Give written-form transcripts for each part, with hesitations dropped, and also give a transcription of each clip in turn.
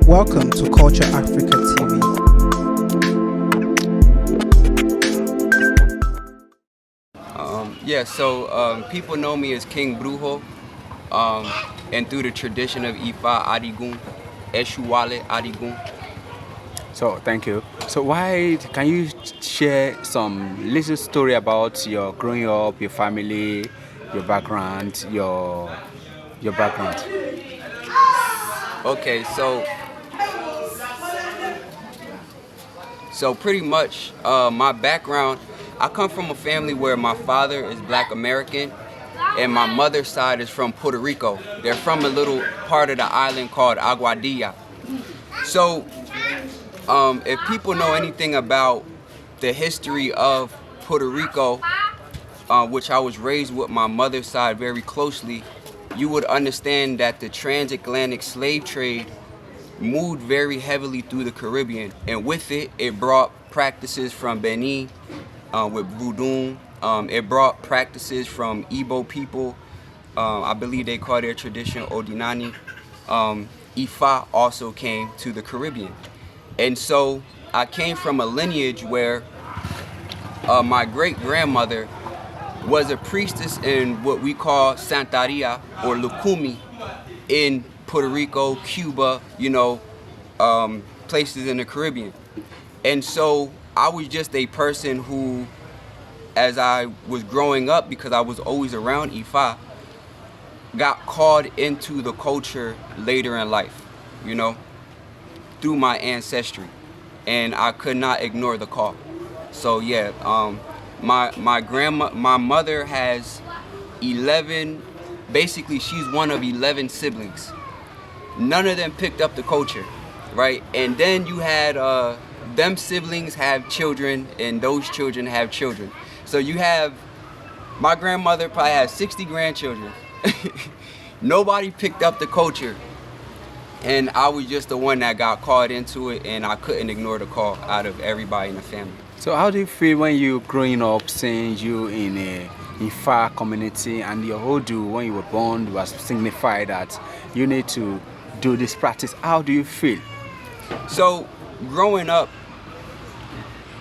Welcome to Culture Africa TV. People know me as King Brujo, and through the tradition of Ifa Adigun, Eshuwale Adigun. So thank you. So can you share some little story about your growing up, your family, your background, your background? Okay, so pretty much my background, I come from a family where my father is Black American and my mother's side is from Puerto Rico. They're from a little part of the island called Aguadilla. So if people know anything about the history of Puerto Rico, which I was raised with my mother's side very closely, you would understand that the transatlantic slave trade moved very heavily through the Caribbean, and with it, it brought practices from Benin with voodoo. It brought practices from Igbo people. I believe they call their tradition Odinani. Ifa also came to the Caribbean. And so I came from a lineage where my great-grandmother was a priestess in what we call Santeria or Lukumi in Puerto Rico, Cuba, places in the Caribbean. And so I was just a person who, as I was growing up, because I was always around Ifa, got called into the culture later in life, through my ancestry. And I could not ignore the call. So yeah, my mother has 11, basically she's one of 11 siblings. None of them picked up the culture, right? And then you had them siblings have children and those children have children. So you have, my grandmother probably has 60 grandchildren. Nobody picked up the culture. And I was just the one that got called into it, and I couldn't ignore the call out of everybody in the family. So how do you feel when you growing up, seeing you in a Ifa community and your Odu, when you were born, was signified that you need to do this practice? How do you feel? So growing up,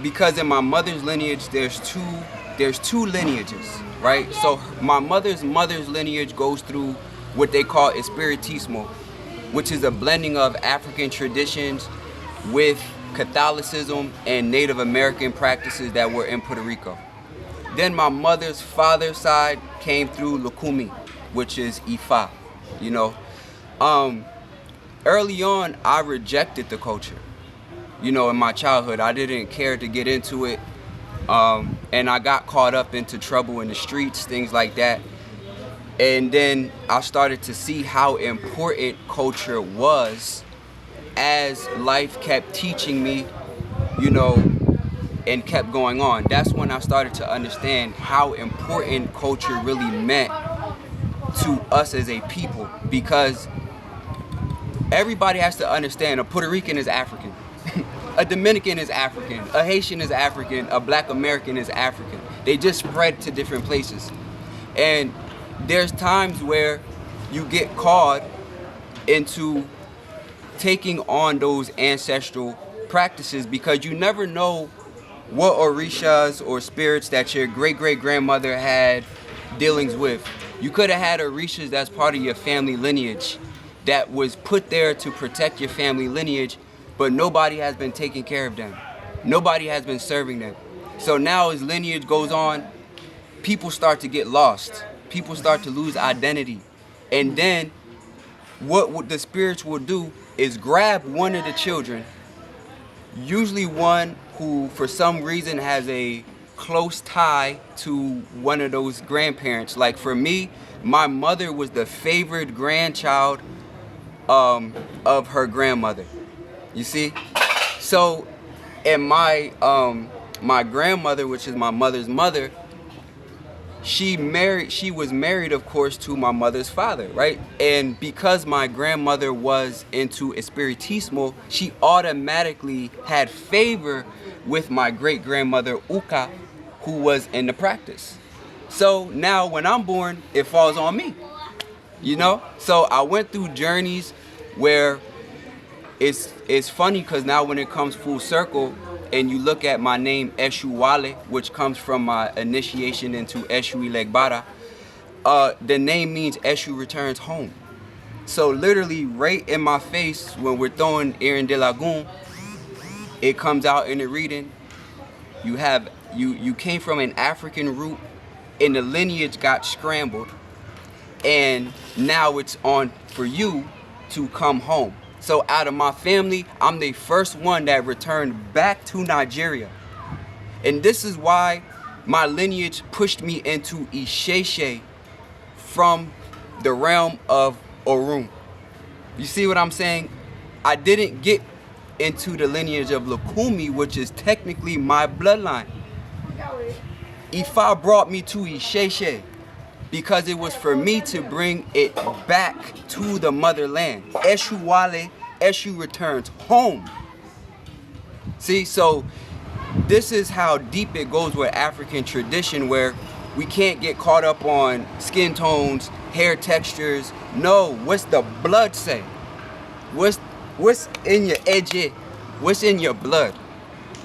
because in my mother's lineage, there's two lineages, right? So my mother's lineage goes through what they call Espiritismo, which is a blending of African traditions with Catholicism and Native American practices that were in Puerto Rico. Then my mother's father's side came through Lukumi, which is Ifa, Early on, I rejected the culture. In my childhood, I didn't care to get into it. And I got caught up into trouble in the streets, things like that. And then I started to see how important culture was as life kept teaching me, and kept going on. That's when I started to understand how important culture really meant to us as a people, because everybody has to understand a Puerto Rican is African, a Dominican is African, a Haitian is African, a Black American is African. They just spread to different places. And there's times where you get caught into taking on those ancestral practices because you never know what Orishas or spirits that your great-great-grandmother had dealings with. You could have had Orishas that's part of your family lineage that was put there to protect your family lineage, but nobody has been taking care of them. Nobody has been serving them. So now as lineage goes on, people start to get lost. People start to lose identity. And then what the spirits will do is grab one of the children, usually one who for some reason has a close tie to one of those grandparents. Like for me, my mother was the favorite grandchild of her grandmother. You see? So, and my grandmother, which is my mother's mother, she was married, of course, to my mother's father, right? And because my grandmother was into Espiritismo, she automatically had favor with my great-grandmother, Uka, who was in the practice. So now when I'm born, it falls on me, So I went through journeys where it's funny because now when it comes full circle and you look at my name Eshu Wale, which comes from my initiation into Eshu Ilegbara, the name means Eshu returns home. So literally right in my face when we're throwing Erin de Lagoon, it comes out in the reading. You came from an African root and the lineage got scrambled, and now it's on for you to come home. So out of my family, I'm the first one that returned back to Nigeria. And this is why my lineage pushed me into Isheshe from the realm of Orun. You see what I'm saying? I didn't get into the lineage of Lukumi, which is technically my bloodline. Ifa brought me to Isheshe because it was for me to bring it back to the motherland. Eshu Wale, Eshu returns home. See, so this is how deep it goes with African tradition, where we can't get caught up on skin tones, hair textures. No, what's the blood say? What's in your edge? What's in your blood?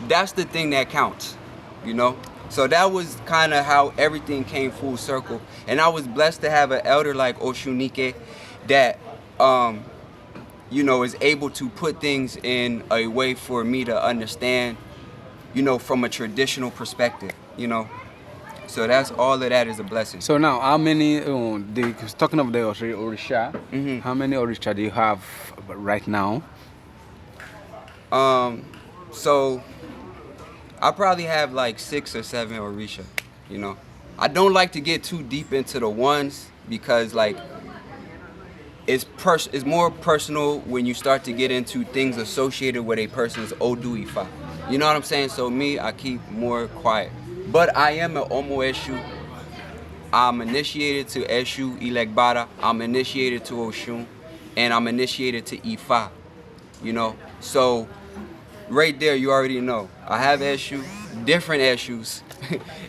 That's the thing that counts, you know? So that was kind of how everything came full circle. And I was blessed to have an elder like Oshunike that, you know, is able to put things in a way for me to understand, you know, from a traditional perspective, you know. So that's all of that is a blessing. So now, how many, talking of the Orisha, how many Orisha do you have right now? So I probably have like 6 or 7 Orisha, you know. I don't like to get too deep into the ones because like it's more personal when you start to get into things associated with a person's Odu Ifa. You know what I'm saying? So me, I keep more quiet. But I am an Omo Eshu. I'm initiated to Eshu Ilegbara. I'm initiated to Oshun. And I'm initiated to Ifa. You know? So right there, you already know. I have Eshu, different Eshus,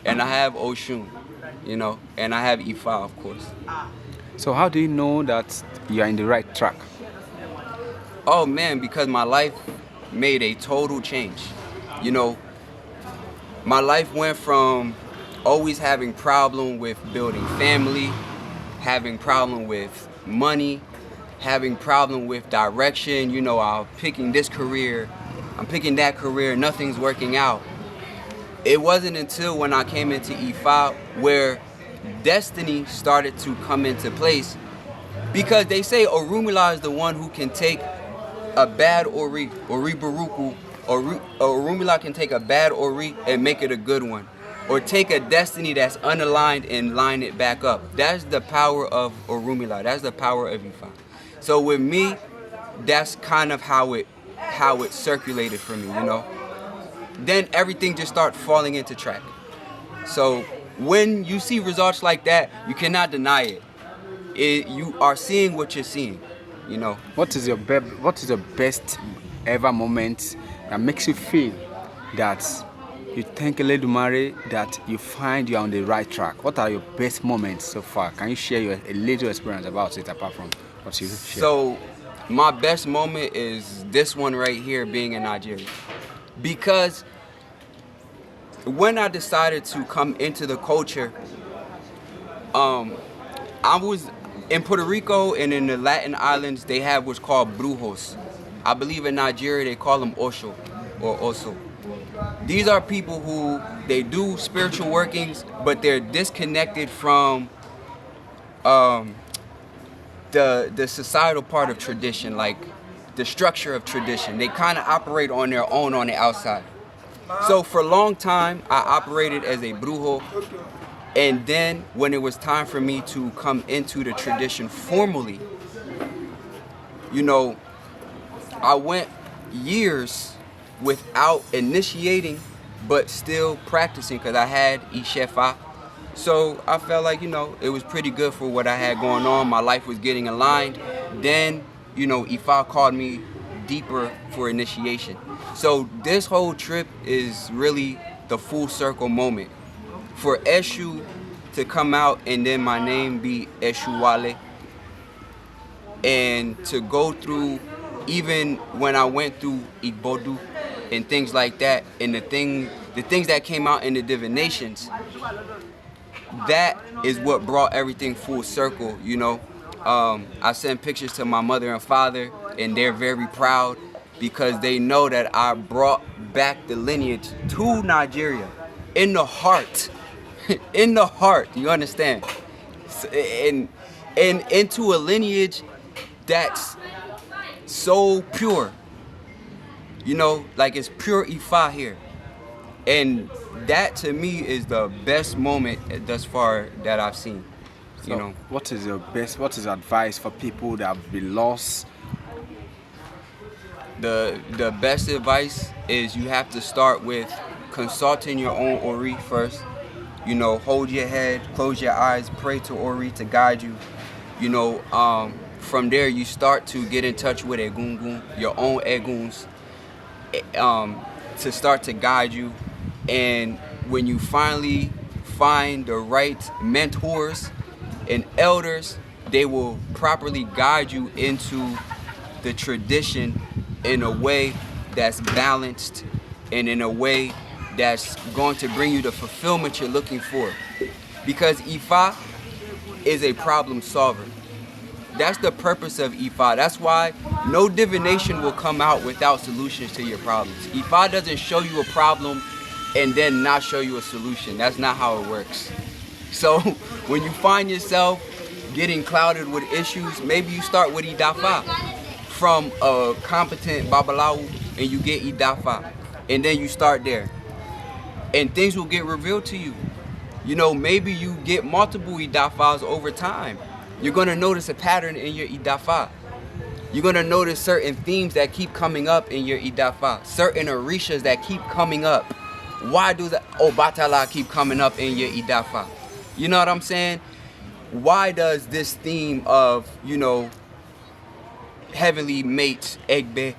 and I have Oshun, you know, and I have Ifa, of course. So how do you know that you are in the right track? Oh man, because my life made a total change. You know, my life went from always having problem with building family, having problem with money, having problem with direction. You know, I'm picking this career, I'm picking that career, nothing's working out. It wasn't until when I came into Ifa where destiny started to come into place, because they say Orumila is the one who can take a bad Ori Baruku, or Orumila can take a bad Ori and make it a good one, or take a destiny that's unaligned and line it back up. That's the power of Orumila. That's the power of Ifa. So with me, that's kind of how it circulated for me, you know. Then everything just started falling into track. So when you see results like that, you cannot deny it. You are seeing what you're seeing, you know. What is your best ever moment that makes you feel that you thank Eledumare that you find you are on the right track? What are your best moments so far? Can you share a little experience about it apart from what you share? So my best moment is this one right here, being in Nigeria. Because when I decided to come into the culture, I was in Puerto Rico and in the Latin islands, they have what's called brujos. I believe in Nigeria, they call them osho or oso. These are people who, they do spiritual workings, but they're disconnected from the societal part of tradition, like the structure of tradition. They kind of operate on their own on the outside. So for a long time, I operated as a brujo. And then when it was time for me to come into the tradition formally, you know, I went years without initiating, but still practicing because I had Ishefa. So I felt like, you know, it was pretty good for what I had going on. My life was getting aligned. Then, you know, Ifa called me deeper for initiation. So this whole trip is really the full circle moment. For Eshu to come out and then my name be Eshu Wale, and to go through even when I went through Igbodu and things like that, and the things that came out in the divinations, that is what brought everything full circle, you know. I sent pictures to my mother and father, and they're very proud because they know that I brought back the lineage to Nigeria in the heart, in the heart. You understand? And into a lineage that's so pure, you know, like it's pure Ifa here. And that to me is the best moment thus far that I've seen. So You know, what is your advice for people that have been lost? the best advice is you have to start with consulting your own Ori first. You know, hold your head, close your eyes, pray to Ori to guide you. You know, from there you start to get in touch with Egungun, your own Eguns, to start to guide you. And when you finally find the right mentors and elders, they will properly guide you into the tradition in a way that's balanced and in a way that's going to bring you the fulfillment you're looking for. Because Ifa is a problem solver. That's the purpose of Ifa. That's why no divination will come out without solutions to your problems. Ifa doesn't show you a problem and then not show you a solution. That's not how it works. So when you find yourself getting clouded with issues, maybe you start with Idafa from a competent Babalawu and you get Idafa. And then you start there. And things will get revealed to you. You know, maybe you get multiple Idafas over time. You're going to notice a pattern in your Idafa. You're going to notice certain themes that keep coming up in your Idafa. Certain Orishas that keep coming up. Why do the Obatala keep coming up in your Idafa? You know what I'm saying? Why does this theme of, you know, heavenly mates, Egbe,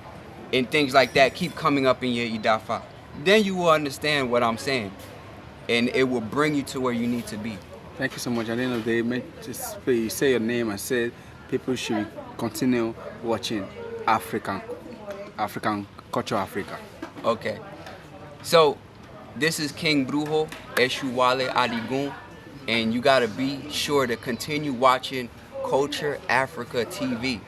and things like that keep coming up in your Idafa? Then you will understand what I'm saying. And it will bring you to where you need to be. Thank you so much. At the end of the day, you say your name and say people should continue watching African Culture Africa. Okay. So, this is King Brujo, Eshuwale Adigun, and you gotta be sure to continue watching Culture Africa TV.